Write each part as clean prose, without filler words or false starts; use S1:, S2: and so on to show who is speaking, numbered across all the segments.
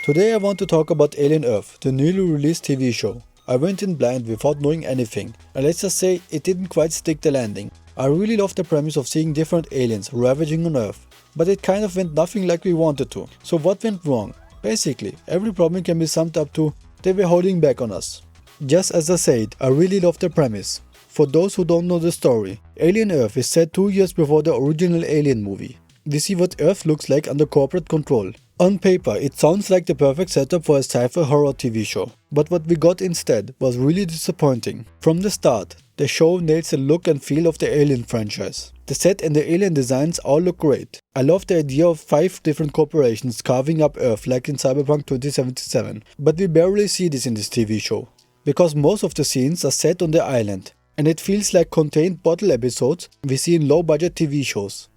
S1: Today I want to talk about Alien Earth, the newly released TV show. I went in blind without knowing anything, and let's just say it didn't quite stick the landing. I really loved the premise of seeing different aliens ravaging on Earth, but it kind of went nothing like we wanted to. So what went wrong? Basically, every problem can be summed up to they were holding back on us. Just as I said, I really loved the premise. For those who don't know the story, Alien Earth is set 2 years before the original Alien movie. We see what Earth looks like under corporate control. On paper, it sounds like the perfect setup for a sci-fi horror TV show. But what we got instead was really disappointing. From the start, the show nails the look and feel of the Alien franchise. The set and the alien designs all look great. I love the idea of 5 different corporations carving up Earth like in Cyberpunk 2077. But we barely see this in this TV show. Because most of the scenes are set on the island. And it feels like contained bottle episodes we see in low-budget TV shows.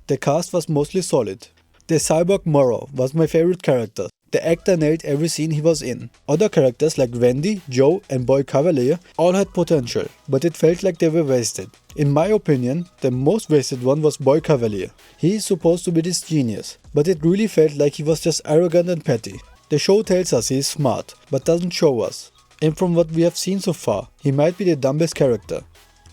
S1: The cast was mostly solid. The cyborg Morrow was my favorite character. The actor nailed every scene he was in. Other characters like Wendy, Joe and Boy Cavalier all had potential, but it felt like they were wasted. In my opinion, the most wasted one was Boy Cavalier. He is supposed to be this genius, but it really felt like he was just arrogant and petty. The show tells us he is smart, but doesn't show us. And from what we have seen so far, he might be the dumbest character.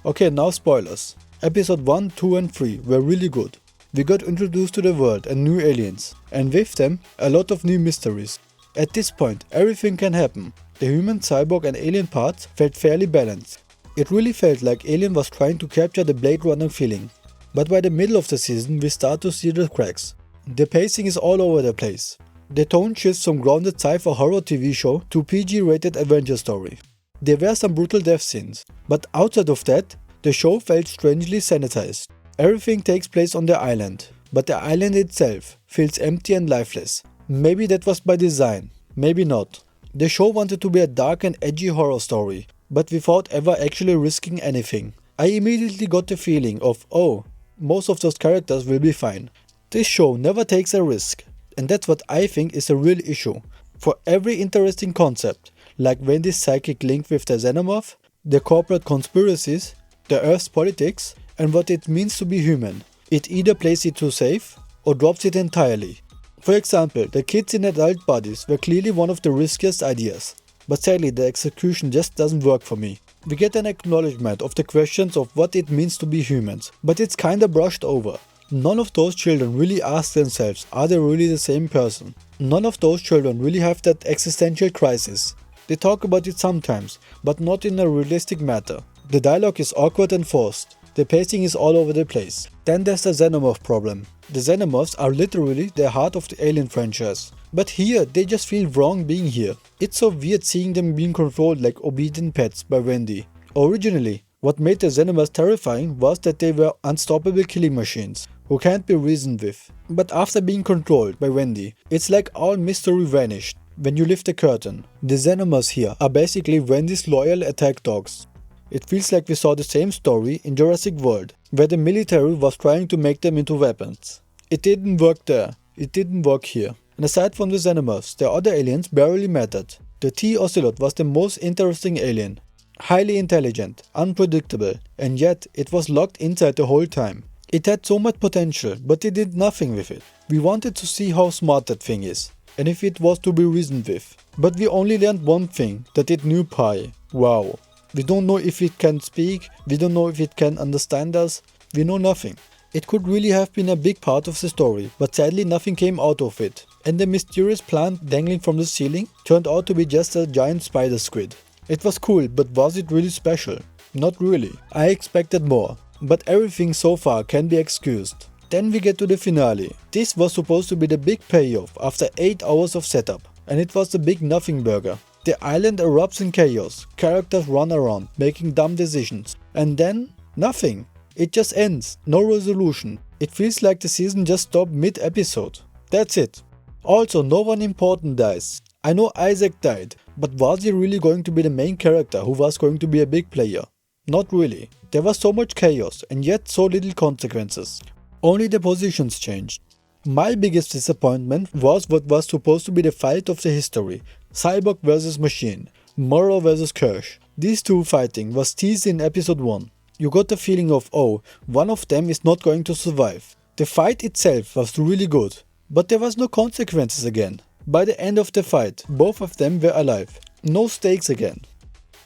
S1: Okay, now spoilers. Episode 1, 2 and 3 were really good. We got introduced to the world and new aliens, and with them, a lot of new mysteries. At this point, everything can happen. The human, cyborg and alien parts felt fairly balanced. It really felt like Alien was trying to capture the Blade Runner feeling. But by the middle of the season, we start to see the cracks. The pacing is all over the place. The tone shifts from grounded sci-fi horror TV show to PG-rated adventure story. There were some brutal death scenes, but outside of that, the show felt strangely sanitized. Everything takes place on the island, but the island itself feels empty and lifeless. Maybe that was by design, maybe not. The show wanted to be a dark and edgy horror story, but without ever actually risking anything. I immediately got the feeling of, oh, most of those characters will be fine. This show never takes a risk, and that's what I think is a real issue. For every interesting concept, like Wendy's psychic link with the Xenomorph, the corporate conspiracies, the Earth's politics, and what it means to be human, it either plays it too safe or drops it entirely. For example, the kids in adult bodies were clearly one of the riskiest ideas, but sadly the execution just doesn't work for me. We get an acknowledgement of the questions of what it means to be humans, but it's kinda brushed over. None of those children really ask themselves, are they really the same person? None of those children really have that existential crisis. They talk about it sometimes, but not in a realistic manner. The dialogue is awkward and forced. The pacing is all over the place. Then there's the Xenomorph problem. The Xenomorphs are literally the heart of the Alien franchise. But here, they just feel wrong being here. It's so weird seeing them being controlled like obedient pets by Wendy. Originally, what made the Xenomorphs terrifying was that they were unstoppable killing machines, who can't be reasoned with. But after being controlled by Wendy, it's like all mystery vanished when you lift the curtain. The Xenomorphs here are basically Wendy's loyal attack dogs. It feels like we saw the same story in Jurassic World, where the military was trying to make them into weapons. It didn't work there, it didn't work here. And aside from the Xenomorphs, the other aliens barely mattered. The T-Ocelot was the most interesting alien. Highly intelligent, unpredictable, and yet it was locked inside the whole time. It had so much potential, but they did nothing with it. We wanted to see how smart that thing is, and if it was to be reasoned with. But we only learned one thing, that it knew pie. Wow. We don't know if it can speak, we don't know if it can understand us, we know nothing. It could really have been a big part of the story, but sadly nothing came out of it. And the mysterious plant dangling from the ceiling turned out to be just a giant spider squid. It was cool, but was it really special? Not really. I expected more, but everything so far can be excused. Then we get to the finale. This was supposed to be the big payoff after 8 hours of setup, and it was the big nothing burger. The island erupts in chaos, characters run around, making dumb decisions, and then nothing. It just ends, no resolution. It feels like the season just stopped mid-episode. That's it. Also, no one important dies. I know Isaac died, but was he really going to be the main character who was going to be a big player? Not really. There was so much chaos and yet so little consequences. Only the positions changed. My biggest disappointment was what was supposed to be the fight of the history. Cyborg vs Machine, Morrow vs Kirsch. These two fighting was teased in episode 1. You got the feeling of, oh, one of them is not going to survive. The fight itself was really good. But there was no consequences again. By the end of the fight, both of them were alive. No stakes again.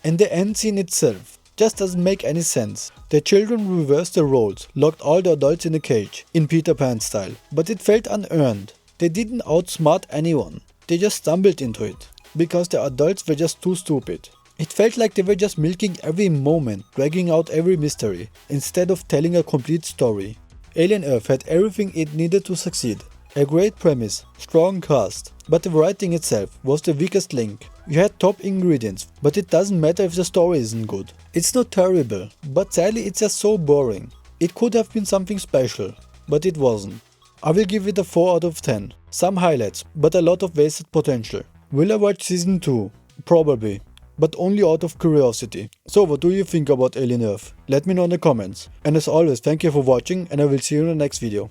S1: And the end scene itself just doesn't make any sense. The children reversed the roles, locked all the adults in a cage, in Peter Pan style. But it felt unearned. They didn't outsmart anyone. They just stumbled into it. Because the adults were just too stupid. It felt like they were just milking every moment, dragging out every mystery, instead of telling a complete story. Alien Earth had everything it needed to succeed. A great premise, strong cast, but the writing itself was the weakest link. You had top ingredients, but it doesn't matter if the story isn't good. It's not terrible, but sadly it's just so boring. It could have been something special, but it wasn't. I will give it a 4 out of 10. Some highlights, but a lot of wasted potential. Will I watch season 2? Probably, but only out of curiosity. So what do you think about Alien Earth? Let me know in the comments. And as always, thank you for watching and I will see you in the next video.